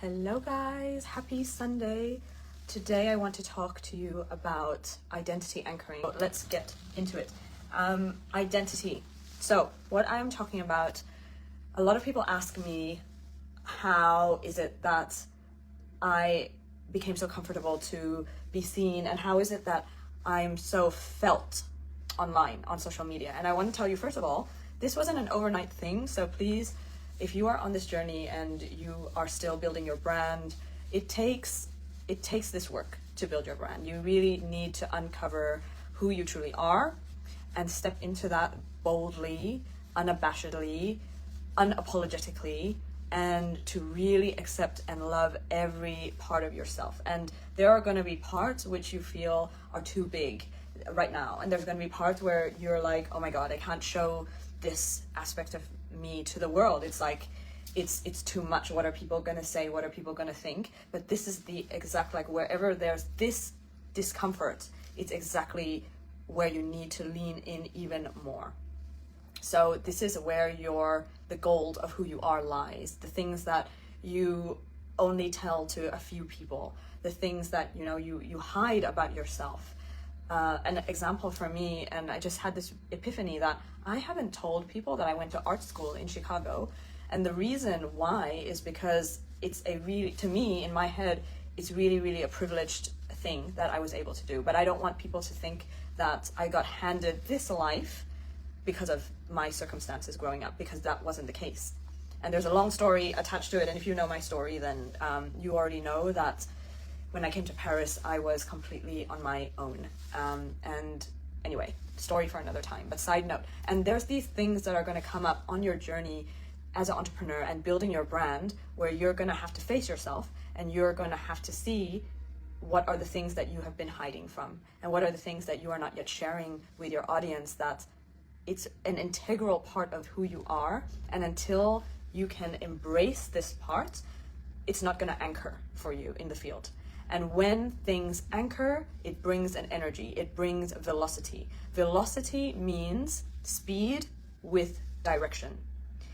Hello guys, happy Sunday. Today I want to talk to you about identity anchoring. Let's get into it. Identity. So what I'm talking about, a lot of people ask me, how is it that I became so comfortable to be seen, and how is it that I'm so felt online on social media? And I want to tell you, first of all, this wasn't an overnight thing, so please, if you are on this journey and you are still building your brand, it takes this work to build your brand. You really need to uncover who you truly are and step into that boldly, unabashedly, unapologetically, and to really accept and love every part of yourself. And there are going to be parts which you feel are too big right now, and there's going to be parts where you're like, oh my god, I can't show this aspect of me to the world. It's like it's too much. What are people gonna say? What are people gonna think? But this is the exact, like, wherever there's this discomfort, it's exactly where you need to lean in even more. So this is where the gold of who you are lies. The things that you only tell to a few people, the things that you hide about yourself. An example for me, and I just had this epiphany that I haven't told people that I went to art school in Chicago, and the reason why is because it's to me, in my head, it's really a privileged thing that I was able to do. But I don't want people to think that I got handed this life because of my circumstances growing up, because that wasn't the case. And there's a long story attached to it, and if you know my story, then you already know that when I came to Paris, I was completely on my own. And anyway, story for another time, but side note. And there's these things that are going to come up on your journey as an entrepreneur and building your brand, where you're going to have to face yourself, and you're going to have to see what are the things that you have been hiding from, and what are the things that you are not yet sharing with your audience, that it's an integral part of who you are. And until you can embrace this part, it's not going to anchor for you in the field. And when things anchor, it brings an energy, it brings velocity. Velocity means speed with direction.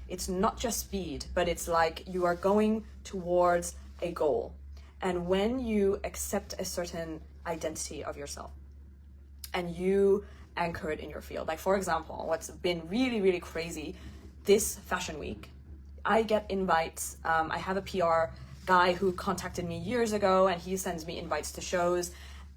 It's not just speed, but it's like you are going towards a goal. And when you accept a certain identity of yourself and you anchor it in your field, like for example, what's been really crazy this fashion week, I get invites. I have a PR guy who contacted me years ago, and he sends me invites to shows.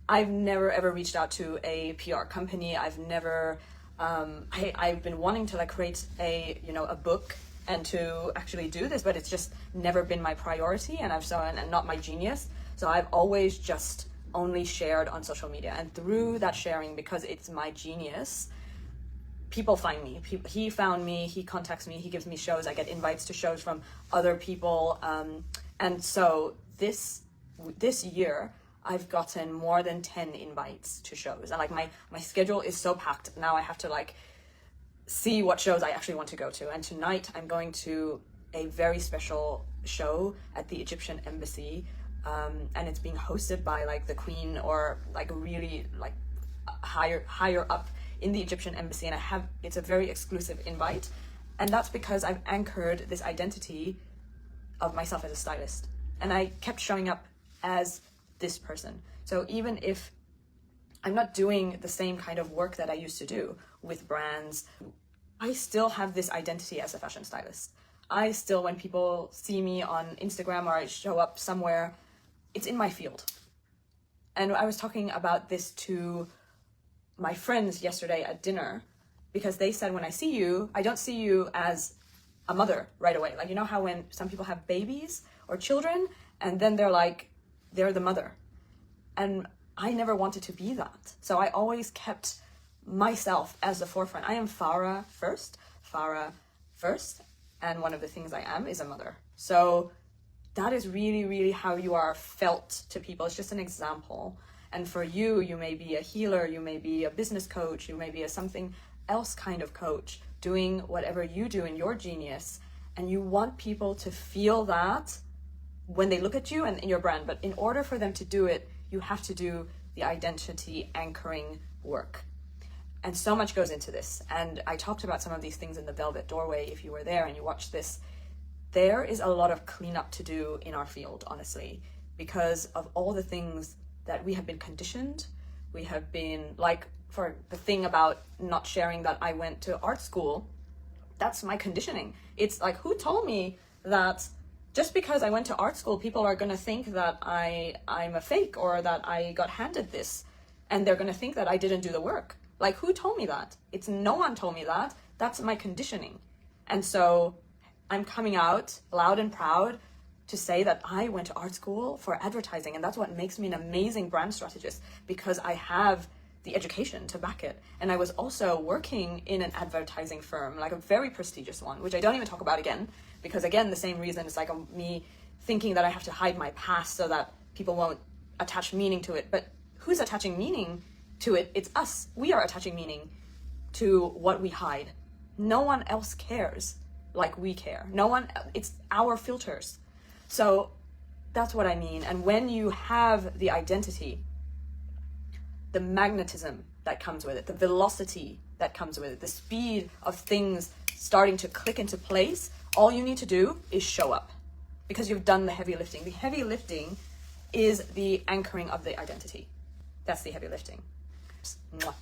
I've never ever reached out to a PR company. I've never I've been wanting to create a book and to actually do this, but it's just never been my priority, and and not my genius. So I've always just only shared on social media, and through that sharing, because it's my genius, people find me. He found me, he contacts me, he gives me shows, I get invites to shows from other people. And so this year, I've gotten more than 10 invites to shows. And my schedule is so packed. Now I have to see what shows I actually want to go to. And tonight I'm going to a very special show at the Egyptian embassy. And it's being hosted by the Queen, or really higher up in the Egyptian embassy. And it's a very exclusive invite. And that's because I've anchored this identity of myself as a stylist, and I kept showing up as this person. So even if I'm not doing the same kind of work that I used to do with brands, I still have this identity as a fashion stylist. I still, when people see me on Instagram or I show up somewhere, it's in my field. And I was talking about this to my friends yesterday at dinner, because they said, when I see you, I don't see you as a mother right away. You know how when some people have babies or children, and then they're the mother. And I never wanted to be that. So I always kept myself as the forefront. I am Farah first, and one of the things I am is a mother. So that is really how you are felt to people. It's just an example. And for you, you may be a healer, you may be a business coach, you may be a something else kind of coach, doing whatever you do in your genius, and you want people to feel that when they look at you and in your brand. But in order for them to do it, you have to do the identity anchoring work. And so much goes into this. And I talked about some of these things in the Velvet Doorway. If you were there and you watched this, there is a lot of cleanup to do in our field, honestly, because of all the things that we have been conditioned. We have been, like, for the thing about not sharing that I went to art school, that's my conditioning. It's like, who told me that just because I went to art school, people are going to think that I'm a fake, or that I got handed this, and they're going to think that I didn't do the work? Like, who told me that? It's no one told me that. That's my conditioning. And so I'm coming out loud and proud to say that I went to art school for advertising, and that's what makes me an amazing brand strategist, because I have the education to back it. And I was also working in an advertising firm, like a very prestigious one, which I don't even talk about again, because again, the same reason, it's like me thinking that I have to hide my past so that people won't attach meaning to it. But who's attaching meaning to it? It's us. We are attaching meaning to what we hide. No one else cares like we care. No one, it's our filters. So that's what I mean. And when you have the identity, the magnetism that comes with it, the velocity that comes with it, the speed of things starting to click into place, all you need to do is show up, because you've done the heavy lifting. The heavy lifting is the anchoring of the identity. That's the heavy lifting. Mwah.